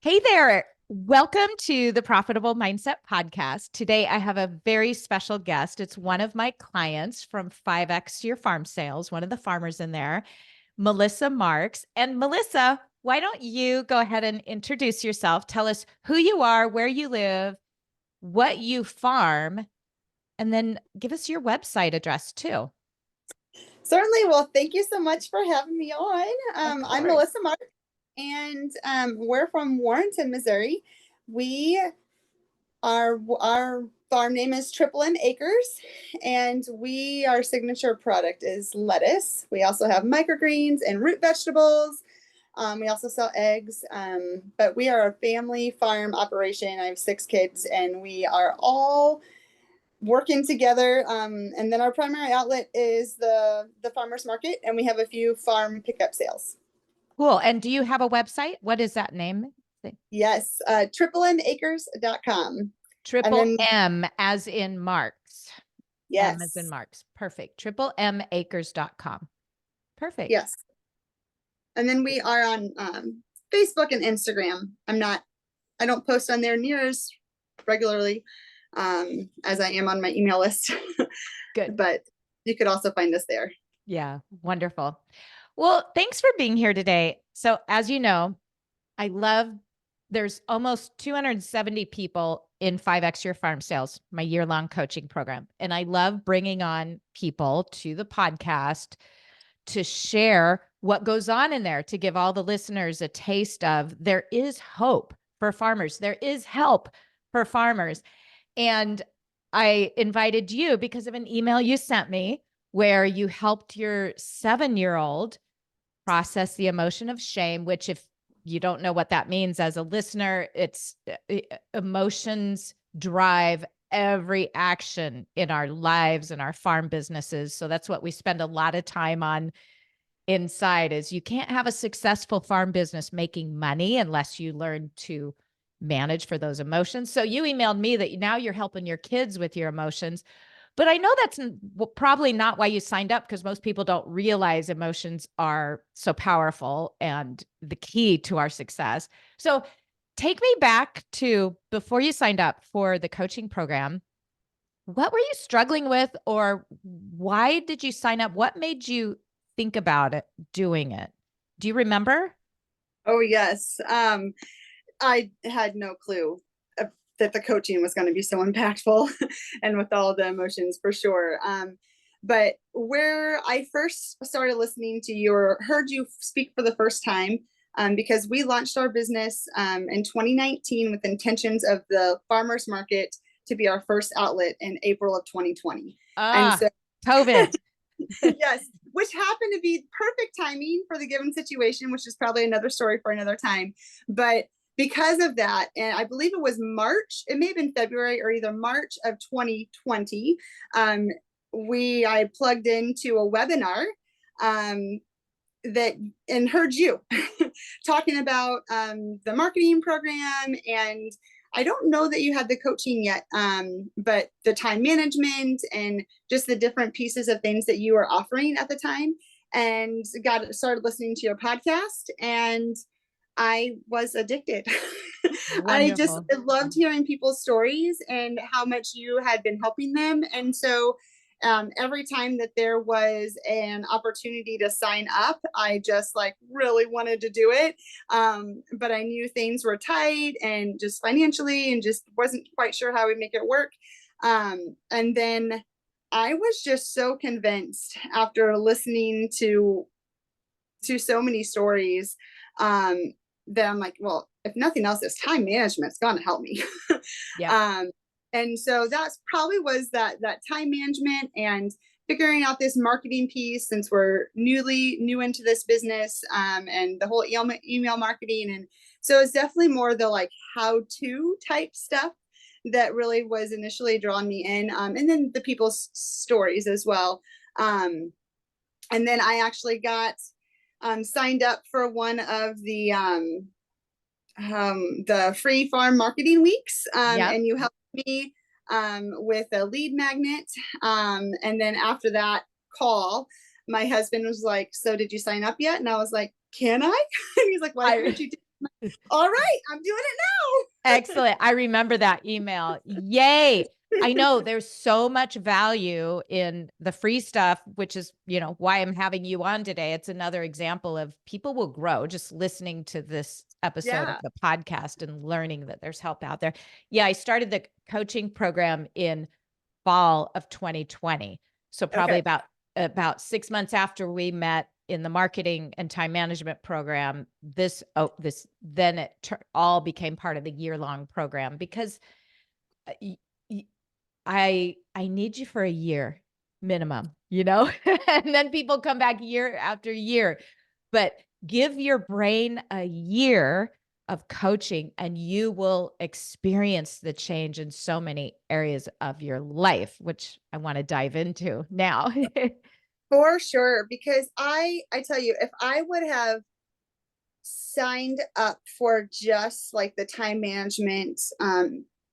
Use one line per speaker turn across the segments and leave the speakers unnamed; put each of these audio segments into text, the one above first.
Hey there. Welcome to the Profitable Mindset Podcast. Today, I have a very special guest. It's one of my clients from 5X Your Farm Sales, one of the farmers in there, Melissa Marks. And Melissa, why don't you go ahead and introduce yourself? Tell us who you are, where you live, what you farm, and then give us your website address too.
Certainly. Well, thank you so much for having me on. I'm
Course.
Melissa Mark, and we're from Warrenton, Missouri. We our farm name is Triple M Acres, and our signature product is lettuce. We also have microgreens and root vegetables. We also sell eggs, but we are a family farm operation. I have 6 kids, and we are all working together. And then our primary outlet is the farmers market, and we have a few farm pickup sales.
Cool. And do you have a website? What is that name?
Yes, triplemacres.com.
Triple M as in Marks.
Yes.
M as in Marks. Perfect. triplemacres.com. Perfect.
Yes. And then we are on Facebook and Instagram. I don't post on there near as regularly as I am on my email list.
Good.
But you could also find us there.
Yeah. Wonderful. Well, thanks for being here today. So as you know, there's almost 270 people in 5X Your Farm Sales, my year-long coaching program. And I love bringing on people to the podcast to share what goes on in there, to give all the listeners a taste of there is hope for farmers. There is help for farmers. And I invited you because of an email you sent me where you helped your 7-year-old process the emotion of shame, which if you don't know what that means as a listener, it's emotions drive every action in our lives and our farm businesses. So that's what we spend a lot of time on inside is you can't have a successful farm business making money unless you learn to manage for those emotions. So you emailed me that now you're helping your kids with your emotions. But I know that's probably not why you signed up, because most people don't realize emotions are so powerful and the key to our success. So take me back to before you signed up for the coaching program. What were you struggling with, or why did you sign up? What made you think about it, doing it? Do you remember?
Oh, yes. I had no clue that the coaching was going to be so impactful and with all the emotions for sure. But where I first started listening to you or heard you speak for the first time, because we launched our business in 2019 with intentions of the farmers market to be our first outlet in April of 2020. And so
COVID.
yes, which happened to be perfect timing for the given situation, which is probably another story for another time. But because of that, and I believe it was March, it may have been February or either March of 2020, I plugged into a webinar and heard you talking about the marketing program. And I don't know that you had the coaching yet, but the time management and just the different pieces of things that you were offering at the time, and started listening to your podcast, and I was addicted. I loved hearing people's stories and how much you had been helping them. And so every time that there was an opportunity to sign up, I just really wanted to do it. But I knew things were tight and just financially and just wasn't quite sure how we'd make it work. And then I was just so convinced after listening to so many stories that I'm like, well, if nothing else, this time management's going to help me.
Yeah.
And so that's probably was that time management and figuring out this marketing piece, since we're new into this business, and the whole email marketing. And so it's definitely more the how-to type stuff that really was initially drawing me in. And then the people's stories as well. And then I actually got signed up for one of the free farm marketing weeks, and you helped me with a lead magnet. And then after that call, my husband was like, "So did you sign up yet?" And I was like, "Can I?" And he's like, "Why didn't you do All right, I'm doing it now.
Excellent. I remember that email. Yay. I know there's so much value in the free stuff, which is, why I'm having you on today. It's another example of people will grow just listening to this episode of
Yeah.
the podcast and learning that there's help out there. Yeah, I started the coaching program in fall of 2020. So probably
Okay.
about 6 months after we met in the marketing and time management program, then it all became part of the year-long program because uh, y- y- I need you for a year minimum, and then people come back year after year. But give your brain a year of coaching and you will experience the change in so many areas of your life, which I want to dive into now.
For sure. Because I tell you, if I would have signed up for just like the time management,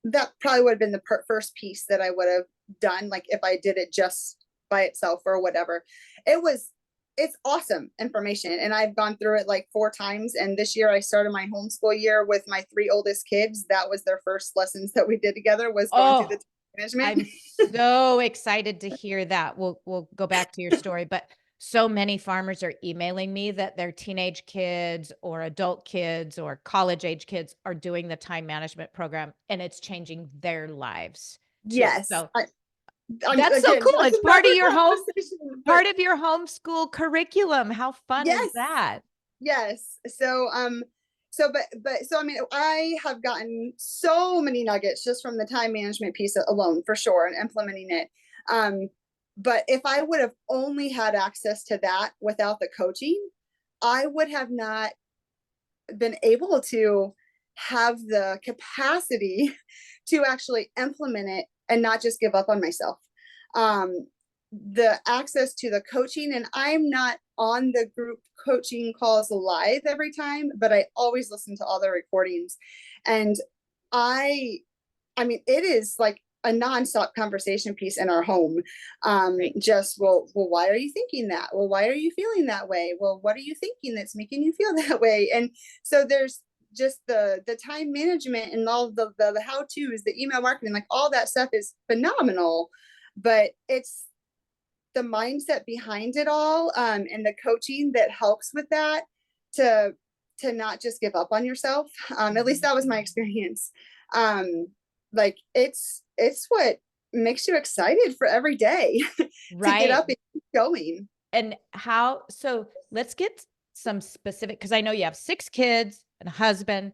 that probably would have been the first piece that I would have done. Like if I did it just by itself or whatever, it's awesome information. And I've gone through it like 4 times. And this year I started my homeschool year with my 3 oldest kids. That was their first lessons that we did together, was going through the
Oh,
management.
I'm so excited to hear that. We'll go back to your story, but so many farmers are emailing me that their teenage kids or adult kids or college age kids are doing the time management program and it's changing their lives too.
Yes.
So
I'm
that's so
again,
cool.
that's
It's part of
another
your
conversation, but
part of your homeschool curriculum. How fun is
yes.
that?
Yes. So I mean, I have gotten so many nuggets just from the time management piece alone, for sure, and implementing it. Um, but if I would have only had access to that without the coaching, I would have not been able to have the capacity to actually implement it and not just give up on myself. Um, the access to the coaching, and I'm not on the group coaching calls live every time, but I always listen to all the recordings. And I I mean, it is like a nonstop conversation piece in our home.
Right.
Just, well, why are you thinking that? Well, why are you feeling that way? Well, what are you thinking that's making you feel that way? And so there's just the time management and all the how to's, the email marketing, like all that stuff is phenomenal. But it's the mindset behind it all, and the coaching that helps with that, to not just give up on yourself. At least that was my experience. um like it's what makes you excited for every day to get
Right.
up and keep going.
And so let's get some specific, because I know you have 6 kids and a husband.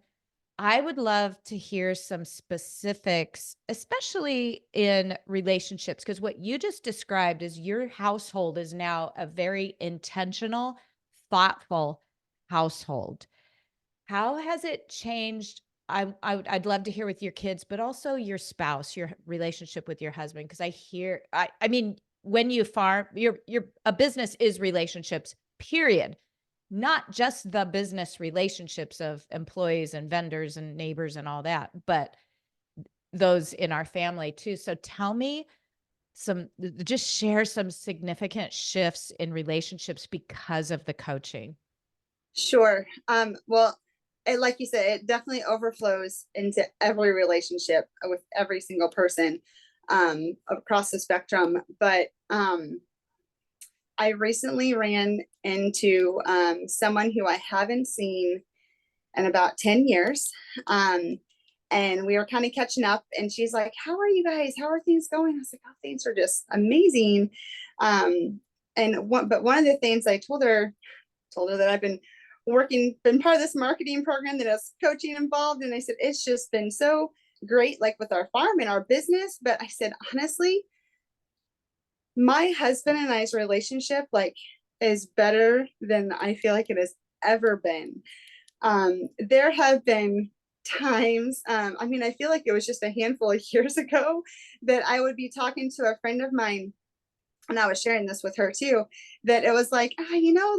I would love to hear some specifics, especially in relationships, because what you just described is your household is now a very intentional, thoughtful household. How has it changed? I'd love to hear with your kids, but also your spouse, your relationship with your husband, because I mean, when you farm, your a business is relationships, period. Not just the business relationships of employees and vendors and neighbors and all that, but those in our family too. So tell me just share some significant shifts in relationships because of the coaching.
Sure. Well, like you said, it definitely overflows into every relationship with every single person, across the spectrum. But I recently ran into, someone who I haven't seen in about 10 years. Um, and we were kind of catching up, and she's like, "How are you guys? How are things going?" I was like, "Oh, things are just amazing." But one of the things I told her that I've been part of this marketing program that has coaching involved. And I said, it's just been so great, like with our farm and our business. But I said, honestly, my husband and I's relationship, like, is better than I feel like it has ever been. There have been times, I mean, I feel like it was just a handful of years ago that I would be talking to a friend of mine, and I was sharing this with her too, that it was like,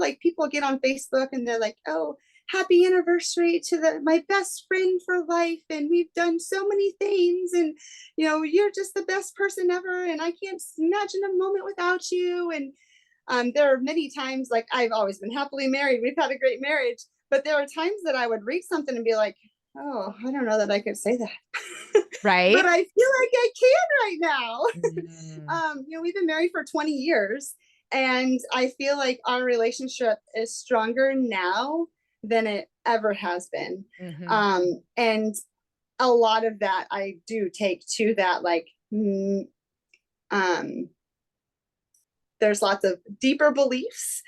like people get on Facebook and they're like, "Oh, happy anniversary to my best friend for life. And we've done so many things. And, you're just the best person ever. And I can't imagine a moment without you." And there are many times, like, I've always been happily married. We've had a great marriage. but there are times that I would read something and be like, oh, I don't know that I could say that.
Right?
But I feel like I can right now.
Mm,
We've been married for 20 years, and I feel like our relationship is stronger now than it ever has been.
mhm.
And a lot of that I do take to that, like, um, there's lots of deeper beliefs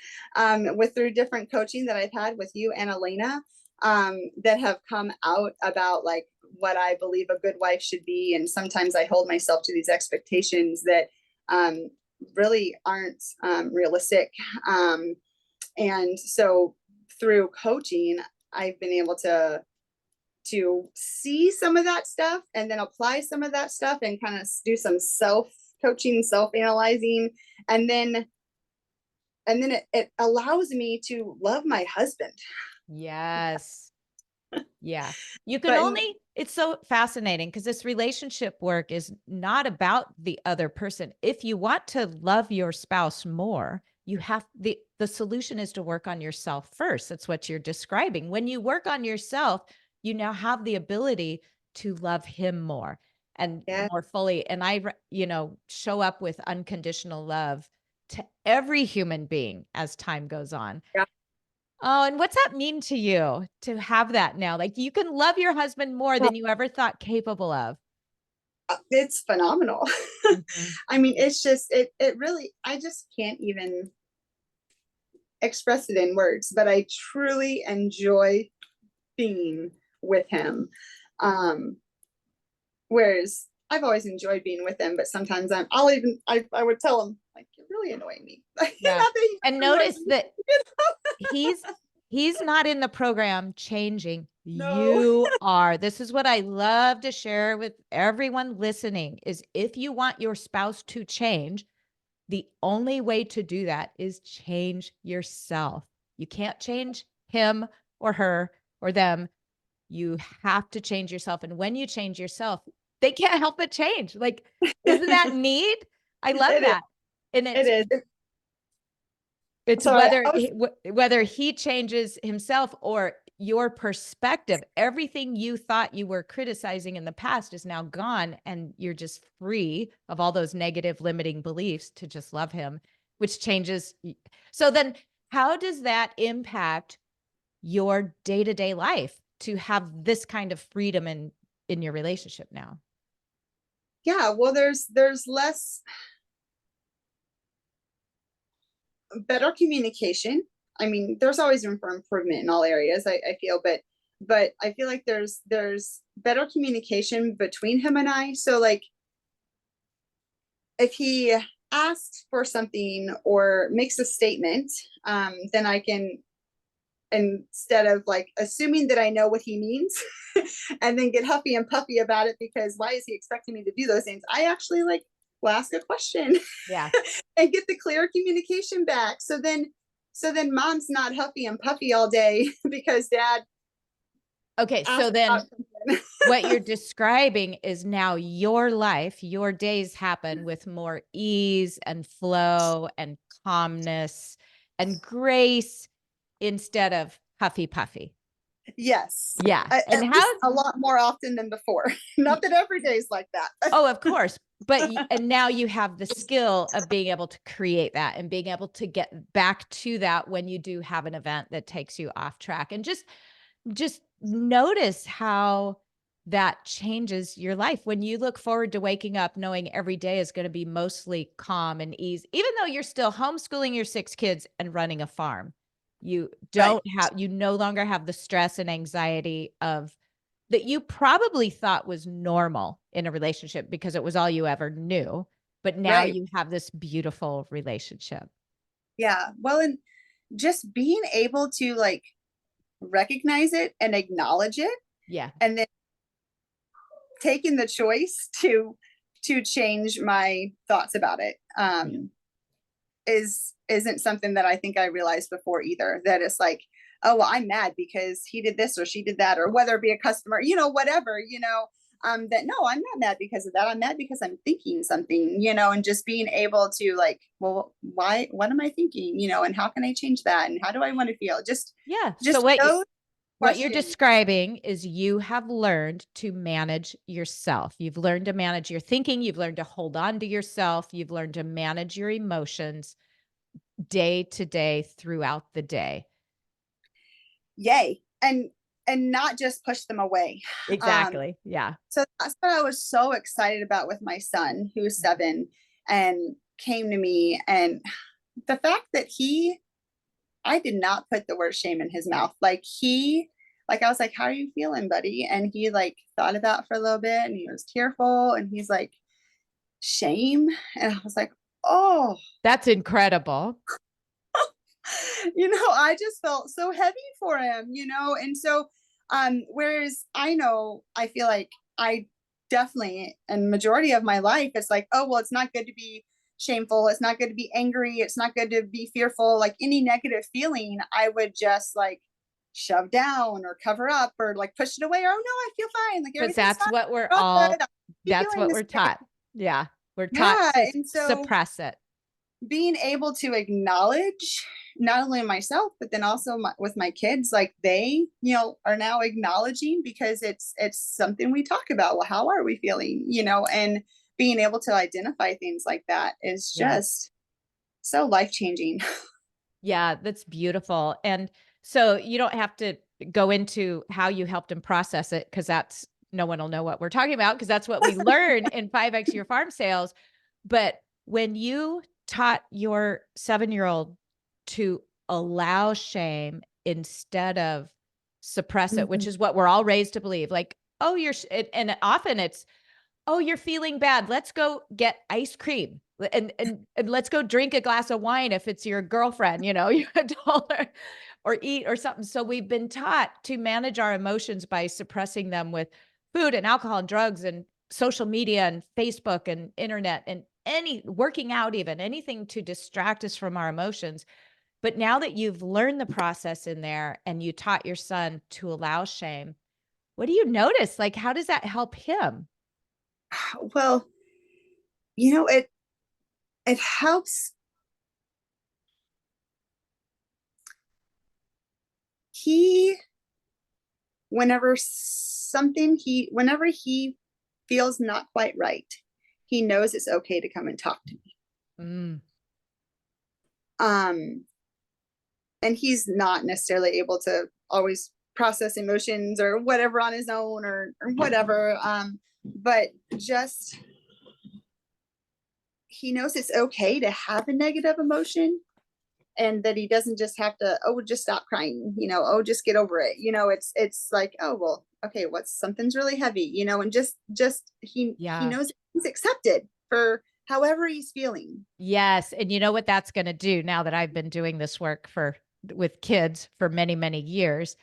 with through different coaching that I've had with you and Elena that have come out about like what I believe a good wife should be. And sometimes I hold myself to these expectations that really aren't realistic. And so through coaching, I've been able to see some of that stuff and then apply some of that stuff and kind of do some self coaching, self analyzing, and then it allows me to love my husband.
Yes. Yeah. You can
But
only, it's so fascinating because this relationship work is not about the other person. If you want to love your spouse more, you have the solution is to work on yourself first. That's what you're describing. When you work on yourself, you now have the ability to love him more and
yeah,
more fully. And show up with unconditional love to every human being as time goes on.
yeah,
Oh, and what's that mean to you to have that now? Like you can love your husband more than you ever thought capable of.
it's phenomenal.
Mhm.
I mean, it's just it really, I just can't even express it in words, but I truly enjoy being with him. Um, Whereas I've always enjoyed being with him, but sometimes I would tell him like, you're really annoying me. Not
Yeah.
that he
And
annoys
notice
me.
that he's he's not in the program changing.
No.
You are. This is what I love to share with everyone listening is if you want your spouse to change, the only way to do that is change yourself. You can't change him or her or them. You have to change yourself, and when you change yourself, they can't help but change. Like, isn't that neat? I love
It is.
that. And
It is.
it's
Sorry.
whether he changes himself or your perspective, everything you thought you were criticizing in the past is now gone, and you're just free of all those negative limiting beliefs to just love him, which changes so then how does that impact your day-to-day life to have this kind of freedom in your relationship now?
Yeah. Well, there's less better communication. I mean, there's always room for improvement in all areas, I feel, but I feel like there's better communication between him and I. So like if he asks for something or makes a statement, then I can, instead of like assuming that I know what he means and then get huffy and puffy about it because why is he expecting me to do those things? I actually like will ask a question
Yeah.
and get the clear communication back. So then mom's not huffy and puffy all day because dad
Okay, so
asked about
then
something.
what you're describing is now your life, your days happen with more ease and flow and calmness and grace instead of huffy puffy.
Yes.
Yeah. And
At
how,
least a lot more often than before. Not that every day is like that.
oh, of course. But, and now you have the skill of being able to create that and being able to get back to that when you do have an event that takes you off track. And just notice how that changes your life when you look forward to waking up knowing every day is going to be mostly calm and easy, even though you're still homeschooling your 6 kids and running a farm. You
Right.
you no longer have the stress and anxiety of that you probably thought was normal in a relationship because it was all you ever knew. But now
Right.
you have this beautiful relationship.
Yeah. Well, and just being able to like recognize it and acknowledge it
Yeah.
and then taking the choice to change my thoughts about it
Yeah.
isn't something that I think I realized before either. That it's like, oh well, I'm mad because he did this or she did that, or whether it be a customer, whatever, that no, I'm not mad because of that. I'm mad because I'm thinking something, and just being able to like, well, why, what am I thinking, and how can I change that? And how do I want to feel? Just,
Yeah. So
just
what
those.
What you're
question.
describing is you have learned to manage yourself. You've learned to manage your thinking. You've learned to hold on to yourself. You've learned to manage your emotions day to day throughout the day.
Yay. And not just push them away. Um,
Exactly. Yeah.
so that's what I was so excited about with my son, who's 7 and came to me. And the fact that I did not put the word shame in his mouth. I was like, how are you feeling, buddy? And he like thought about it for a little bit and he was tearful and he's like, shame. And I was like, oh,
That's incredible.
I just felt so heavy for him, and so whereas I feel like I definitely, and majority of my life, it's like, oh well, it's not good to be shameful, it's not good to be angry, it's not good to be fearful, like any negative feeling I would just like shove down or cover up or like push it away, or oh no, I feel fine, like
Because
everything's
that's
fine,
what we're
all good,
all,
I be
that's
feeling
what
this
we're
way.
taught. Yeah. We're taught
Yeah,
to
and so
suppress it.
being able to acknowledge not only myself but then also with my kids, like they are now acknowledging, because it's something we talk about, well, how are we feeling, and being able to identify things like that is
Yeah.
just so life changing.
Yeah, that's beautiful. And so you don't have to go into how you helped him process it because that's no one will know what we're talking about because that's what we learn in 5X Your Farm Sales. But when you taught your 7-year-old to allow shame instead of suppress it, which is what we're all raised to believe, like, oh, and often it's, oh, you're feeling bad. Let's go get ice cream and let's go drink a glass of wine if it's your girlfriend, you adult or eat or something. So we've been taught to manage our emotions by suppressing them with food and alcohol and drugs and social media and Facebook and internet and any working out, even anything to distract us from our emotions. But now that you've learned the process in there and you taught your son to allow shame, what do you notice? Like, how does that help him?
Well, it helps. He whenever he feels not quite right, he knows it's okay to come and talk to me.
Mm.
um and he's not necessarily able to always process emotions or whatever on his own, or whatever, but just he knows it's okay to have a negative emotion, and that he doesn't just have to, oh, just stop crying, oh, just get over it, it's like, oh well, okay, what's something's really heavy, and just he
Yeah.
knows he's accepted for however he's feeling.
Yes, and you know what that's gonna do now that I've been doing this work with kids for many, many years,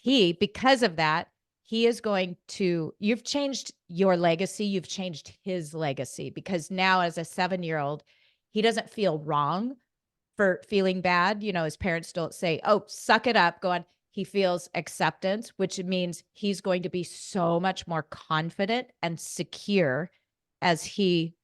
because of that, he is going to you've changed your legacy, you've changed his legacy because now as a 7-year-old, he doesn't feel wrong for feeling bad, his parents don't say, "Oh, suck it up, go on." He feels acceptance, which means he's going to be so much more confident and secure as he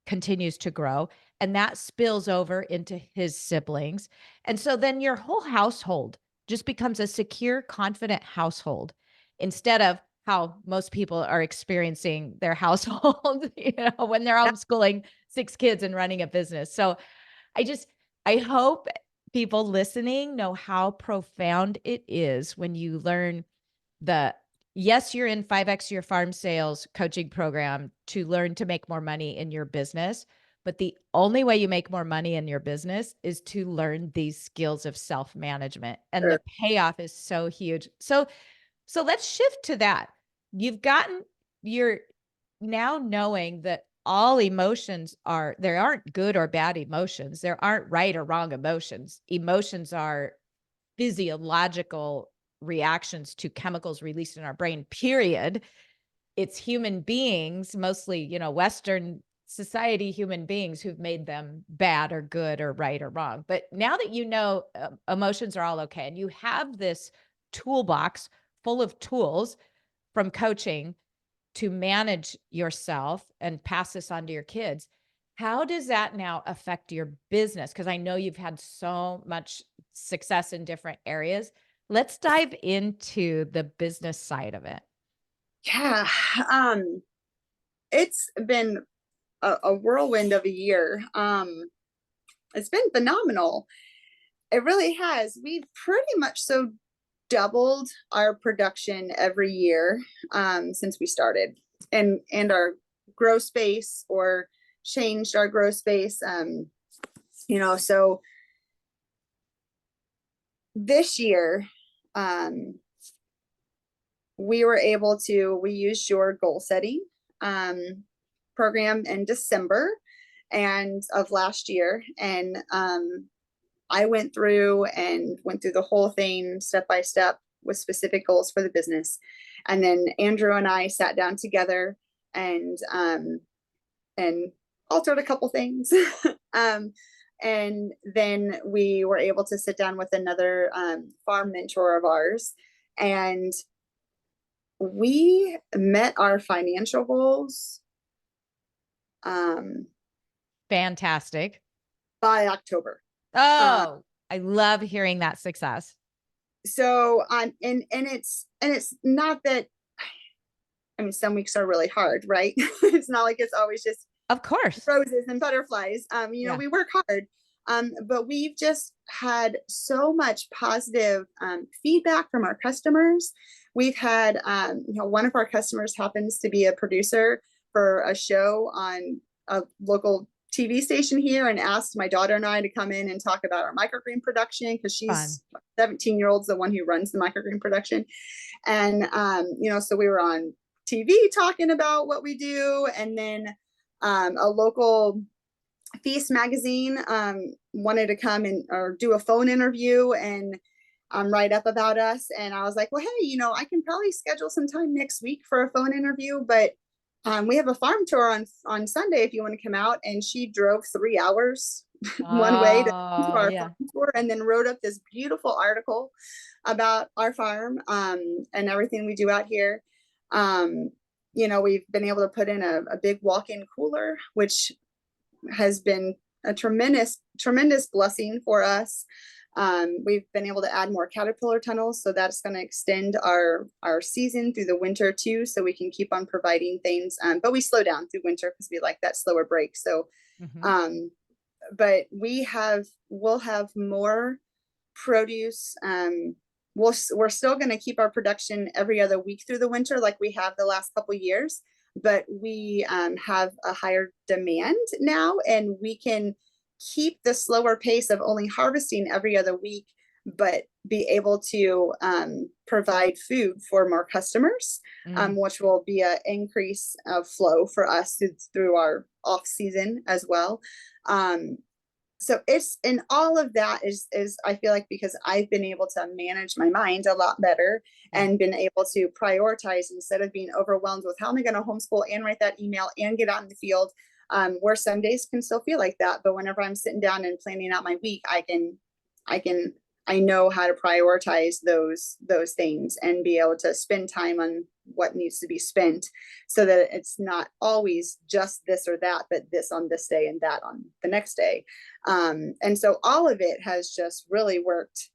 continues to grow, and that spills over into his siblings. And so then your whole household just becomes a secure, confident household instead of how most people are experiencing their household, when they're homeschooling 6 kids and running a business. So I just I hope people listening know how profound it is when you learn the yes, you're in 5X Your Farm Sales coaching program to learn to make more money in your business, but the only way you make more money in your business is to learn these skills of self-management, and the payoff is so huge. So let's shift to that. You're now knowing that all emotions there aren't good or bad emotions. There aren't right or wrong emotions. Emotions are physiological reactions to chemicals released in our brain, period. It's human beings, mostly, Western society human beings who've made them bad or good or right or wrong. But now that emotions are all okay and you have this toolbox full of tools from coaching to manage yourself and pass this on to your kids, how does that now affect your business? Because I know you've had so much success in different areas, Let's dive into the business side of it.
Yeah. It's been a whirlwind of a year. It's been phenomenal. It really has. We've pretty much so doubled our production every year since we started, and our grow space, or changed our grow space. So this year, we used your goal setting program in December and of last year, and I went through the whole thing step by step with specific goals for the business. And then Andrew and I sat down together and altered a couple things. And then we were able to sit down with another farm mentor of ours, and we met our financial goals
Fantastic.
by October.
Oh, I love hearing that success.
So and it's not that, I mean, some weeks are really hard, right? It's not like it's always just
Of course.
roses and butterflies.
Yeah.
We work hard. But we've just had so much positive feedback from our customers. We've had, one of our customers happens to be a producer for a show on a local TV station here, and asked my daughter and I to come in and talk about our microgreen production, because she's 17-year-old's the one who runs the microgreen production. And, so we were on TV talking about what we do. And then a local Feast magazine wanted to come or do a phone interview and write up about us. And I was like, well, hey, I can probably schedule some time next week for a phone interview, but we have a farm tour on Sunday if you want to come out. And she drove 3 hours one way to our farm tour, and then wrote up this beautiful article about our farm and everything we do out here. We've been able to put in a big walk-in cooler, which has been a tremendous blessing for us. We've been able to add more caterpillar tunnels, so that's going to extend our season through the winter too, so we can keep on providing things. But we slow down through winter because we like that slower break. So, but we'll have more produce. We're still going to keep our production every other week through the winter, like we have the last couple of years. But we have a higher demand now, and we can keep the slower pace of only harvesting every other week, but be able to provide food for more customers, which will be an increase of flow for us through our off season as well. So and all of that is I feel like, because I've been able to manage my mind a lot better and been able to prioritize instead of being overwhelmed with how am I going to homeschool and write that email and get out in the field, where some days can still feel like that. But whenever I'm sitting down and planning out my week, I know how to prioritize those things and be able to spend time on what needs to be spent, so that it's not always just this or that, but this on this day and that on the next day. And so all of it has just really worked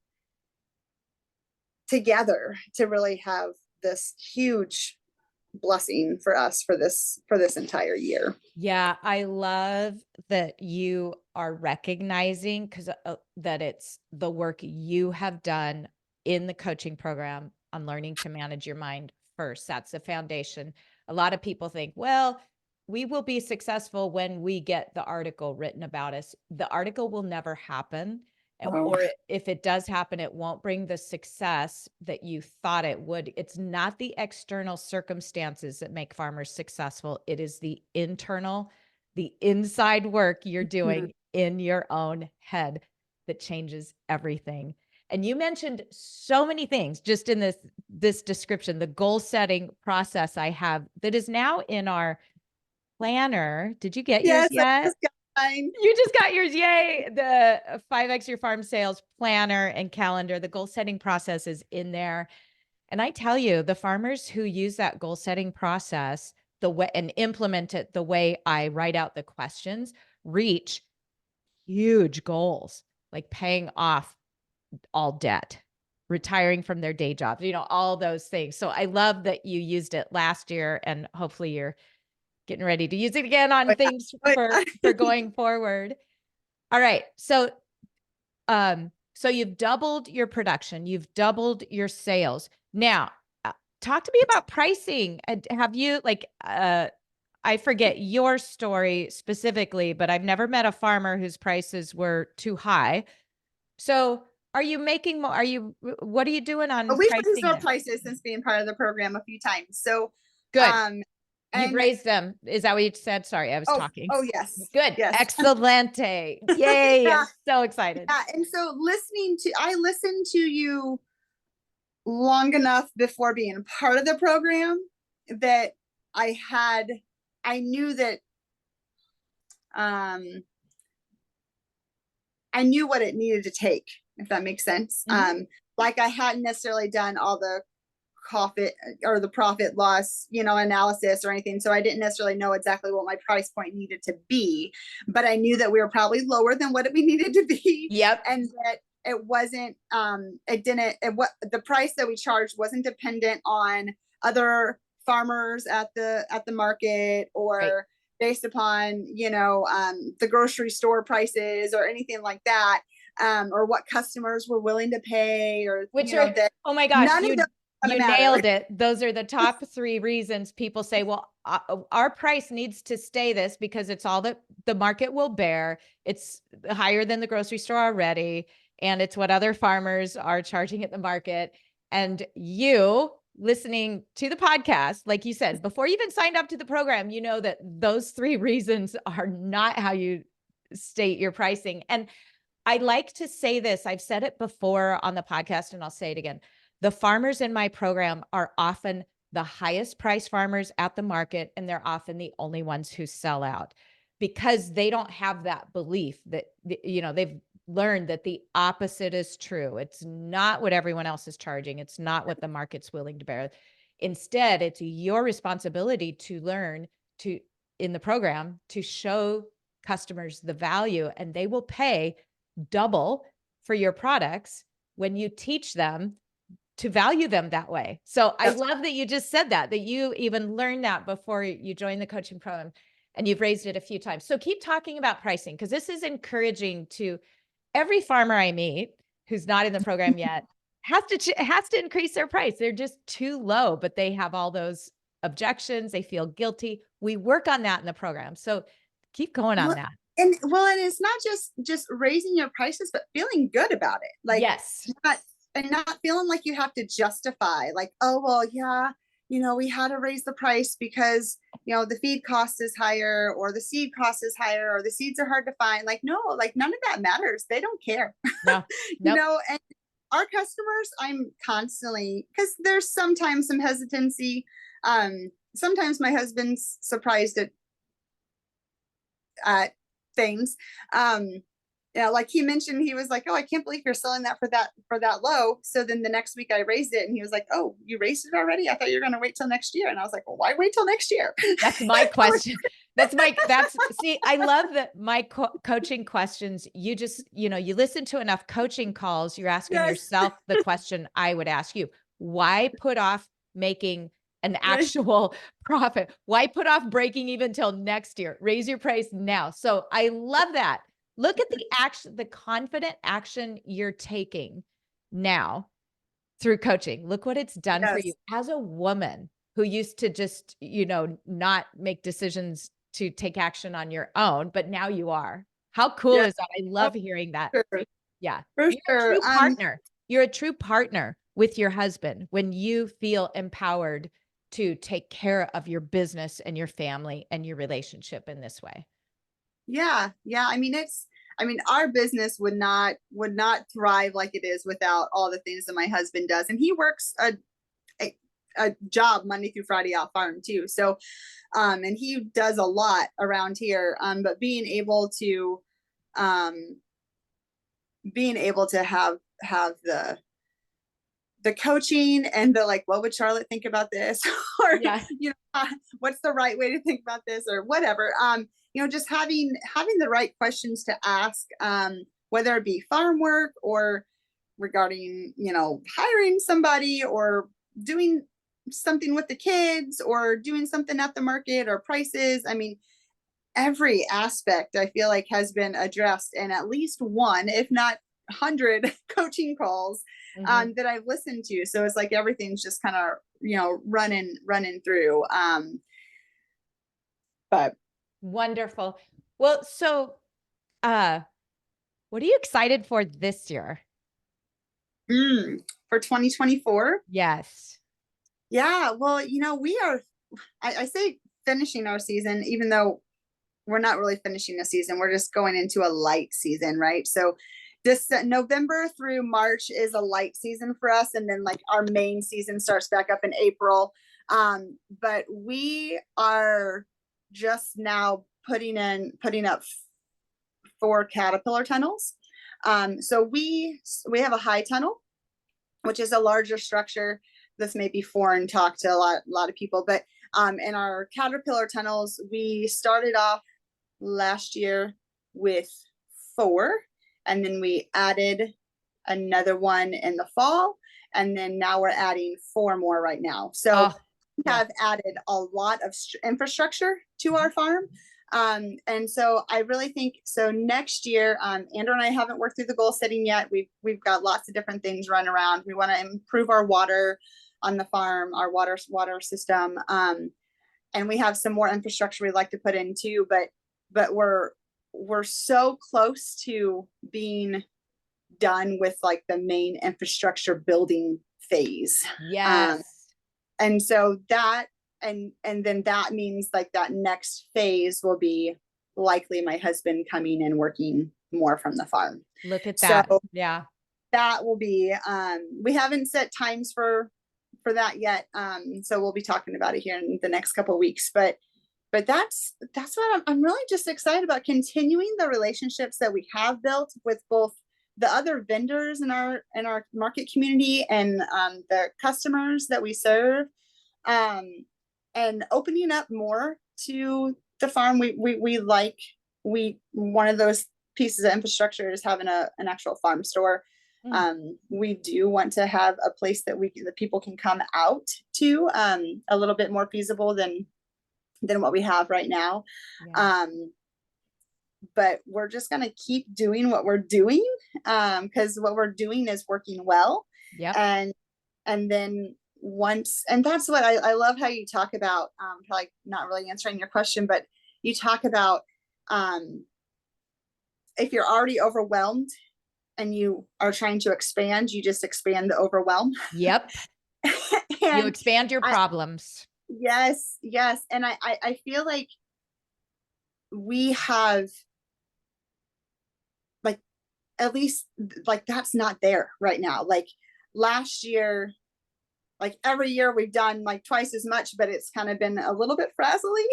together to really have this huge blessing for us for this entire year.
Yeah, I love that you are recognizing that it's the work you have done in the coaching program on learning to manage your mind first. That's the foundation. A lot of people think, well, we will be successful when we get the article written about us. The article will never happen. Or if it does happen, it won't bring the success that you thought it would. It's not the external circumstances that make farmers successful. It is the inside work you're doing in your own head that changes everything. And you mentioned so many things just in this description, the goal setting process I have that is now in our planner. Did you get yours yet? You just got yours. Yay. The 5X Your Farm Sales planner and calendar, the goal setting process is in there. And I tell you, the farmers who use that goal setting process and implement it the way I write out the questions reach huge goals, like paying off all debt, retiring from their day jobs, all those things. So I love that you used it last year, and hopefully you're getting ready to use it again on things
Oh,
for going forward. All right. So you've doubled your production, you've doubled your sales. Now, talk to me about pricing. Have you I forget your story specifically, but I've never met a farmer whose prices were too high. So are you making more? What are you doing on
We've raised
pricing
our
now?
prices since being part of the program a few times. So,
Good. You've
and
raised them. Is that what you said? Sorry, I was talking.
oh yes,
Good.
yes.
Excelente. Yay.
Yeah,
I'm so excited.
yeah. And so I listened to you long enough before being part of the program that I knew that um I knew what it needed to take, if that makes sense. Like I hadn't necessarily done all the profit or the profit loss, analysis or anything. So I didn't necessarily know exactly what my price point needed to be, but I knew that we were probably lower than what we needed to be.
Yep.
And that it wasn't, what the price that we charged wasn't dependent on other farmers at the market or
Right.
based upon, the grocery store prices or anything like that. Or what customers were willing to pay, or that.
Oh my gosh,
None of those
you
matter.
nailed it. Those are the top 3 reasons people say, well, our price needs to stay this because it's all that the market will bear. It's higher than the grocery store already, and it's what other farmers are charging at the market. And you listening to the podcast, like you said, before you even signed up to the program, you know that those 3 reasons are not how you state your pricing. And I like to say this, I've said it before on the podcast, and I'll say it again. The farmers in my program are often the highest price farmers at the market, and they're often the only ones who sell out because they don't have that belief that, they've learned that the opposite is true. It's not what everyone else is charging. It's not what the market's willing to bear. Instead, it's your responsibility to learn in the program to show customers the value, and they will pay double for your products when you teach them to value them that way. So I love that you just said that you even learned that before you joined the coaching program, and you've raised it a few times. So keep talking about pricing, because this is encouraging to every farmer I meet who's not in the program yet has to increase their price. They're just too low, but they have all those objections. They feel guilty. We work on that in the program. So keep going on that.
And it's not just raising your prices, but feeling good about it. Like,
yes.
not feeling like you have to justify, like, oh, well, yeah, we had to raise the price because, the feed cost is higher, or the seed cost is higher, or the seeds are hard to find. Like, no, like none of that matters. They don't care.
No. Nope.
And our customers, I'm constantly, because there's sometimes some hesitancy. Sometimes my husband's surprised at things. Like he mentioned, he was like, oh, I can't believe you're selling that for that low. So then the next week I raised it, and he was like, oh, you raised it already? I thought you were going to wait till next year. And I was like, well, why wait till next year?
That's my question. See, I love that my coaching questions, you just, you listen to enough coaching calls, you're asking yourself the question I would ask you. Why put off making an actual profit? Why put off breaking even till next year? Raise your price now. So I love that. Look at the confident action you're taking now through coaching. Look what it's done for you as a woman who used to just, not make decisions to take action on your own, but now you are. How cool is that? I love hearing that.
Sure.
Yeah.
For
You're
sure.
a true partner. You're a true partner with your husband when you feel empowered to take care of your business and your family and your relationship in this way.
Yeah. I mean, our business would not thrive like it is without all the things that my husband does. And he works a job Monday through Friday out farm too. So, and he does a lot around here. But being able to have the coaching and the, like, what would Charlotte think about this? Or, what's the right way to think about this, or whatever. Just having the right questions to ask, whether it be farm work or regarding, hiring somebody or doing something with the kids or doing something at the market or prices. I mean, every aspect I feel like has been addressed in at least one, if not 100 coaching calls that I've listened to. So it's like everything's just kind of, running through. But
Wonderful. Well, so what are you excited for this year?
For 2024?
Yes.
Yeah, well, we are, I say finishing our season, even though we're not really finishing the season. We're just going into a light season, right? So this November through March is a light season for us. And then like our main season starts back up in April. But we are just now putting up 4 caterpillar tunnels. So we have a high tunnel, which is a larger structure. This may be foreign talk to a lot of people, but in our caterpillar tunnels, we started off last year with 4, and then we added another one in the fall, and then now we're adding 4 more right now. So we have added a lot of infrastructure to our farm. And so I really think so next year, Andrew and I haven't worked through the goal setting yet. We've got lots of different things running around. We want to improve our water on the farm, our water system. And we have some more infrastructure we'd like to put in too, but we're so close to being done with like the main infrastructure building phase.
Yes.
And so that, and then that means like that next phase will be likely my husband coming and working more from the farm.
Look at that.
So
yeah.
That will be, we haven't set times for that yet. So we'll be talking about it here in the next couple of weeks, but that's what I'm really just excited about, continuing the relationships that we have built with both the other vendors in our market community and the customers that we serve, and opening up more to the farm. One of those pieces of infrastructure is having an actual farm store. We do want to have a place that the people can come out to, a little bit more feasible than what we have right now. Yeah. But we're just going to keep doing what we're doing, because what we're doing is working well.
Yeah.
And then and that's what I love how you talk about, like not really answering your question, but you talk about, if you're already overwhelmed and you are trying to expand, you just expand the overwhelm.
Yep. You expand your problems.
Yes. And I feel like we have, like, at least like that's not there right now. Like last year, like every year we've done like twice as much, but it's kind of been a little bit frazzly.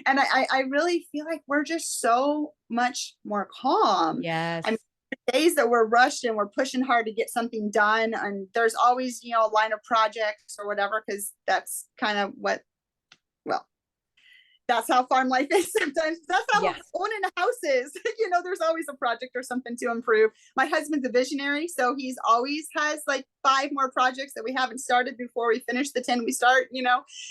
And I really feel like we're just so much more calm.
Yes.
I mean, days that we're rushed and we're pushing hard to get something done, and there's always, a line of projects or whatever, because that's kind of that's how farm life is sometimes. That's how owning a house is. There's always a project or something to improve. My husband's a visionary, so he's always has like 5 more projects that we haven't started before we finish the 10 we start,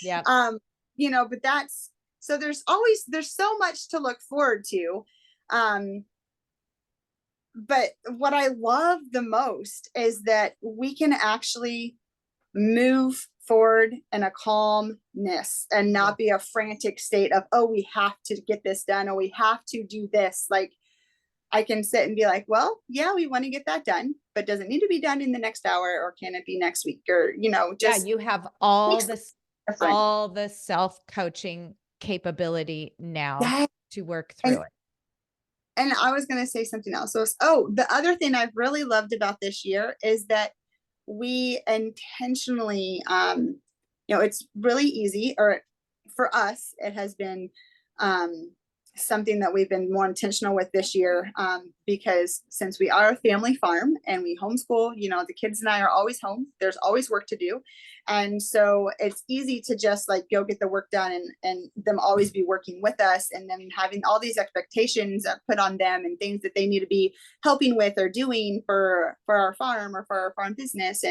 Yeah.
But that's, so there's so much to look forward to. But what I love the most is that we can actually move forward in a calmness and not be a frantic state of, oh, we have to get this done, or we have to do this. Like, I can sit and be like, well, yeah, we want to get that done, but does it need to be done in the next hour, or can it be next week? Or, just,
you have all the self-coaching capability now to work through it.
And I was going to say something else. So the other thing I've really loved about this year is that we intentionally, it's really easy, or for us, it has been something that we've been more intentional with this year, because since we are a family farm and we homeschool, the kids and I are always home. There's always work to do. And so it's easy to just like go get the work done, and them always be working with us, and then having all these expectations put on them and things that they need to be helping with or doing for our farm or for our farm business.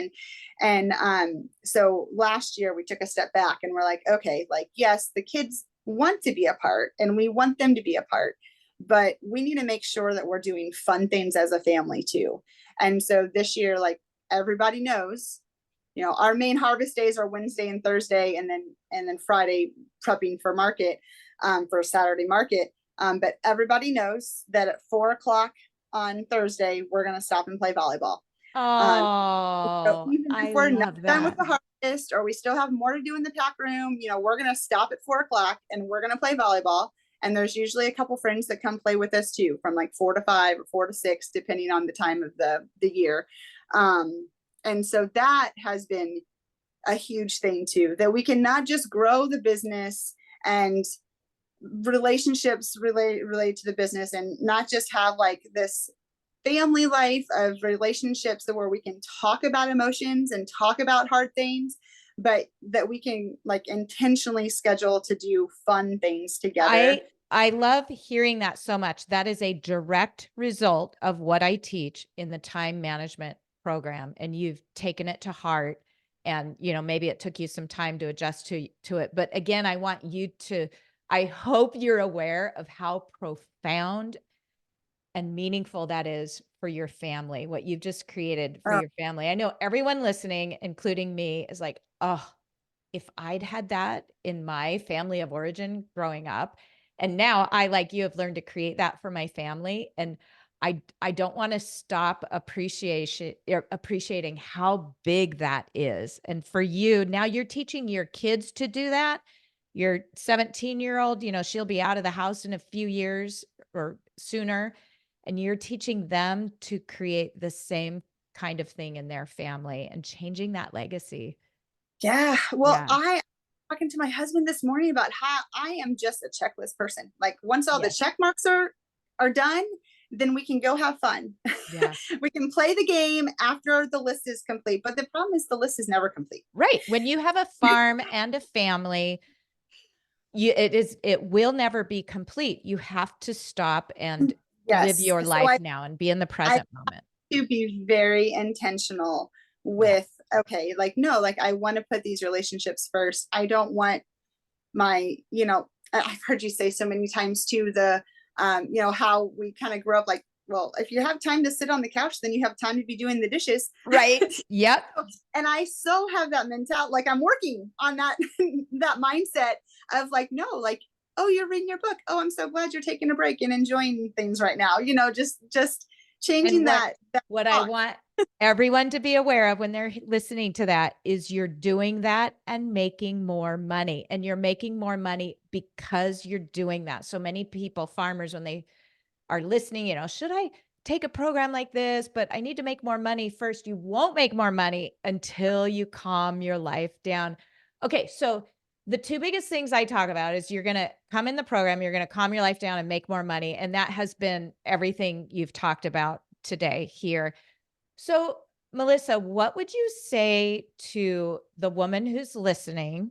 And so last year we took a step back and we're like, okay, like, yes, the kids want to be a part and we want them to be a part, but we need to make sure that we're doing fun things as a family too. And so this year, like, everybody knows, our main harvest days are Wednesday and Thursday, and then Friday prepping for market, for Saturday market. But everybody knows that at 4 o'clock on Thursday, we're going to stop and play volleyball. So
Oh,
even if
I
we're not
love
done with
that.
the harvest, or we still have more to do in the pack room, we're going to stop at 4 o'clock and we're going to play volleyball. And there's usually a couple friends that come play with us too, from like 4 to 5 or 4 to 6, depending on the time of the year. And so that has been a huge thing too, that we can not just grow the business and relationships relate to the business, and not just have like this family life of relationships where we can talk about emotions and talk about hard things, but that we can like intentionally schedule to do fun things together.
I love hearing that so much. That is a direct result of what I teach in the time management program, and you've taken it to heart. And maybe it took you some time to adjust to it, but again, I hope you're aware of how profound and meaningful that is for your family, what you've just created for
Oh,
your family. I know everyone listening, including me, is like, oh, if I'd had that in my family of origin growing up, and now I, like you, have learned to create that for my family. And I don't want to stop appreciating how big that is. And for you, now you're teaching your kids to do that. Your 17-year-old, she'll be out of the house in a few years or sooner. And you're teaching them to create the same kind of thing in their family and changing that legacy.
yeah. Well,
Yeah.
I talking to my husband this morning about how I am just a checklist person. Like, once all the
Yes.
check marks are done, then we can go have fun.
Yeah.
We can play the game after the list is complete. But the problem is the list is never complete.
Right. When you have a farm and a family, it will never be complete. You have to stop and live
Yes.
your
So
life now and be in the
I
present moment.
to be very intentional
Yeah.
with, okay, like, no, like, I want to put these relationships first. I don't want my, I've heard you say so many times too, how we kind of grew up like, well, if you have time to sit on the couch, then you have time to be doing the dishes.
Right. Yep.
And I so have that mentality, like, I'm working on that that mindset of like, no, like, oh, you're reading your book, oh, I'm so glad you're taking a break and enjoying things right now, just
And
changing that
what I
thought.
want everyone to be aware of when they're listening to that is you're doing that and making more money. And you're making more money because you're doing that. So many people, farmers, when they are listening, should I take a program like this? But I need to make more money first. You won't make more money until you calm your life down. Okay. So the two biggest things I talk about is you're going to come in the program, you're going to calm your life down and make more money. And that has been everything you've talked about today here. So, Melissa, what would you say to the woman who's listening?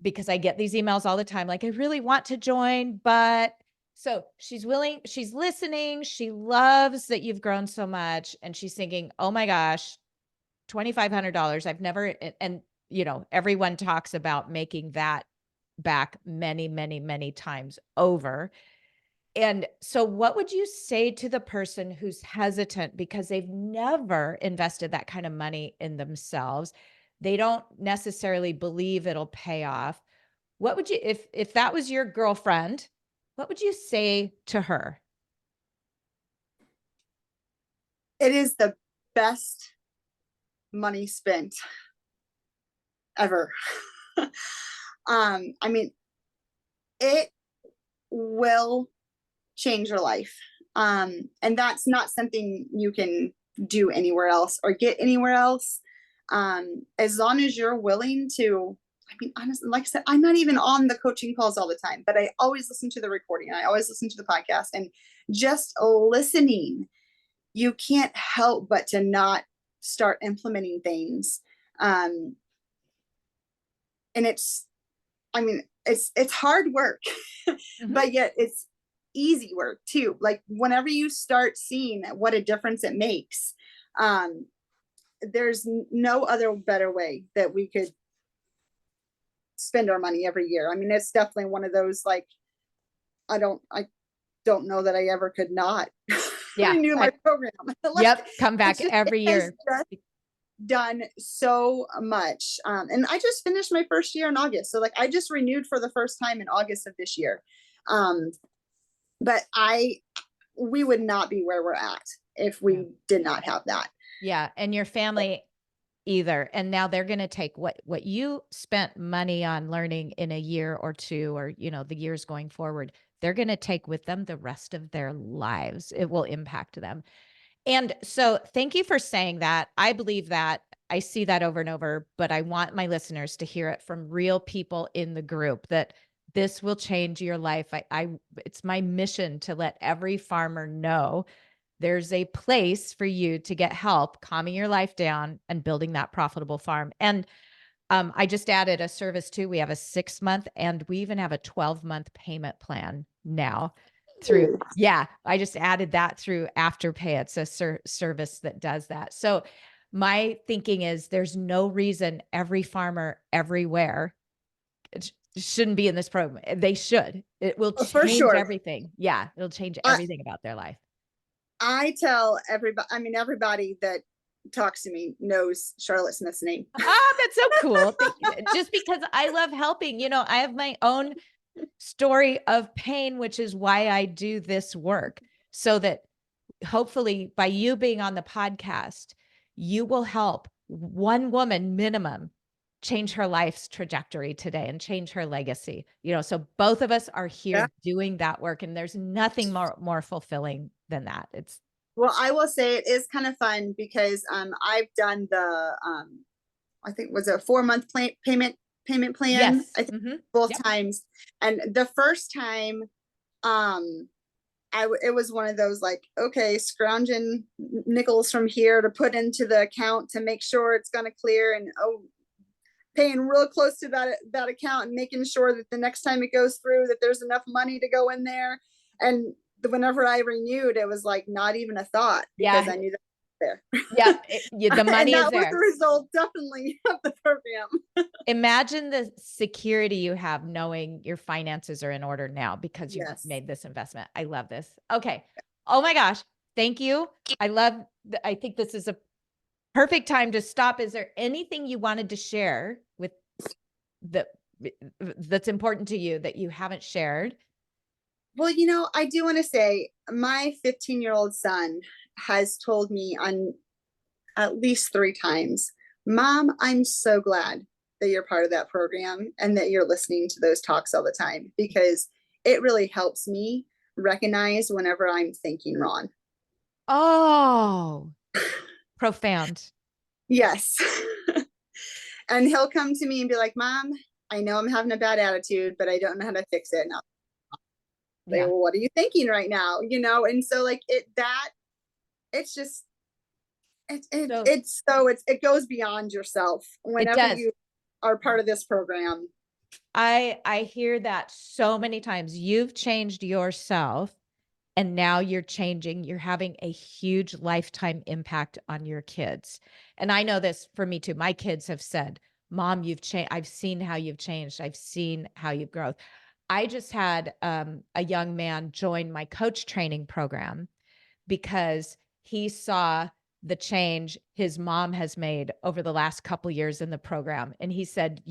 Because I get these emails all the time, like, I really want to join, but so she's willing, she's listening, she loves that you've grown so much, and she's thinking, oh my gosh, $2,500. I've never, and everyone talks about making that back many, many, many times over. And so what would you say to the person who's hesitant because they've never invested that kind of money in themselves? They don't necessarily believe it'll pay off. What would you, if that was your girlfriend, what would you say to her?
It is the best money spent ever. I mean, it will change your life. And that's not something you can do anywhere else or get anywhere else. As long as you're willing to I mean, honestly, like I said, I'm not even on the coaching calls all the time, but I always listen to the recording. I always listen to the podcast, and just listening, you can't help but to not start implementing things. And it's, I mean, it's hard work, but yet it's easy work too. Like whenever you start seeing what a difference it makes, there's no other better way that we could spend our money every year. I mean, it's definitely one of those, like, I don't know that I ever could not renew my program.
Yep. Come back every year.
Done so much. And I just finished my first year in August. So like I just renewed for the first time in August of this year. But we would not be where we're at if we did not have that.
Yeah. And your family either. And now they're going to take what you spent money on learning in a year or two, or, the years going forward, they're going to take with them the rest of their lives. It will impact them. And so thank you for saying that. I believe that. I see that over and over, but I want my listeners to hear it from real people in the group that this will change your life. It's my mission to let every farmer know there's a place for you to get help calming your life down and building that profitable farm. And I just added a service too. We have a 6-month and we even have a 12-month payment plan now through. Yeah. I just added that through Afterpay. It's a service that does that. So my thinking is there's no reason every farmer everywhere shouldn't be in this program. They should. It will change everything. Yeah. It'll change everything about their life.
I tell everybody, I mean, everybody that talks to me knows Charlotte Smith's name.
Oh, that's so cool. Just because I love helping, I have my own story of pain, which is why I do this work, so that hopefully by you being on the podcast, you will help one woman minimum change her life's trajectory today and change her legacy. So both of us are here doing that work, and there's nothing more fulfilling than that.
Well, I will say it is kind of fun because I've done the I think was a 4-month payment plan.
Yes.
I think both times. And the first time it was one of those like, okay, scrounging nickels from here to put into the account to make sure it's going to clear, and paying real close to that account and making sure that the next time it goes through that there's enough money to go in there. And whenever I renewed, it was like not even a thought, because I knew that there.
The money is there.
That was the result, definitely, of the program.
Imagine the security you have knowing your finances are in order now because you've made this investment. I love this. Okay. Oh my gosh. Thank you. I think this is a perfect time to stop. Is there anything you wanted to share with that's important to you that you haven't shared?
Well, I do want to say my 15-year-old son has told me on at least 3 times, Mom, I'm so glad that you're part of that program and that you're listening to those talks all the time, because it really helps me recognize whenever I'm thinking wrong.
Oh, profound.
Yes. And he'll come to me and be like, Mom, I know I'm having a bad attitude, but I don't know how to fix it. And well, what are you thinking right now? And so like it's just, it goes beyond yourself whenever you are part of this program.
I hear that so many times. You've changed yourself, and now you're having a huge lifetime impact on your kids. And I know this for me too. My kids have said, Mom, you've changed. I've seen how you've changed. I've seen how you've grown. I just had a young man join my coach training program because he saw the change his mom has made over the last couple of years in the program. And he said,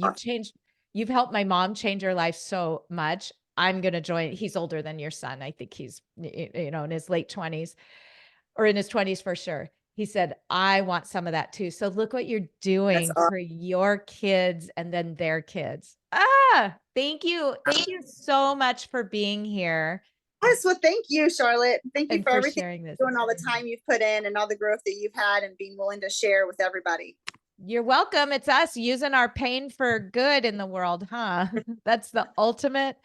you've helped my mom change her life so much. I'm going to join. He's older than your son. I think he's, in his late 20s or in his 20s for sure. He said, I want some of that too. So look what you're doing for your kids and then their kids. Thank you. Thank you so much for being here.
Yes, well, thank you, Charlotte. Thank you
and
for everything
sharing this.
Doing all the time you've put in and all the growth that you've had and being willing to share with everybody.
You're welcome. It's us using our pain for good in the world, huh? That's the ultimate.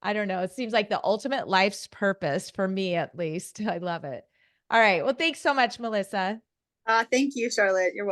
I don't know. It seems like the ultimate life's purpose for me, at least. I love it. All right. Well, thanks so much, Melissa.
Thank you, Charlotte. You're welcome.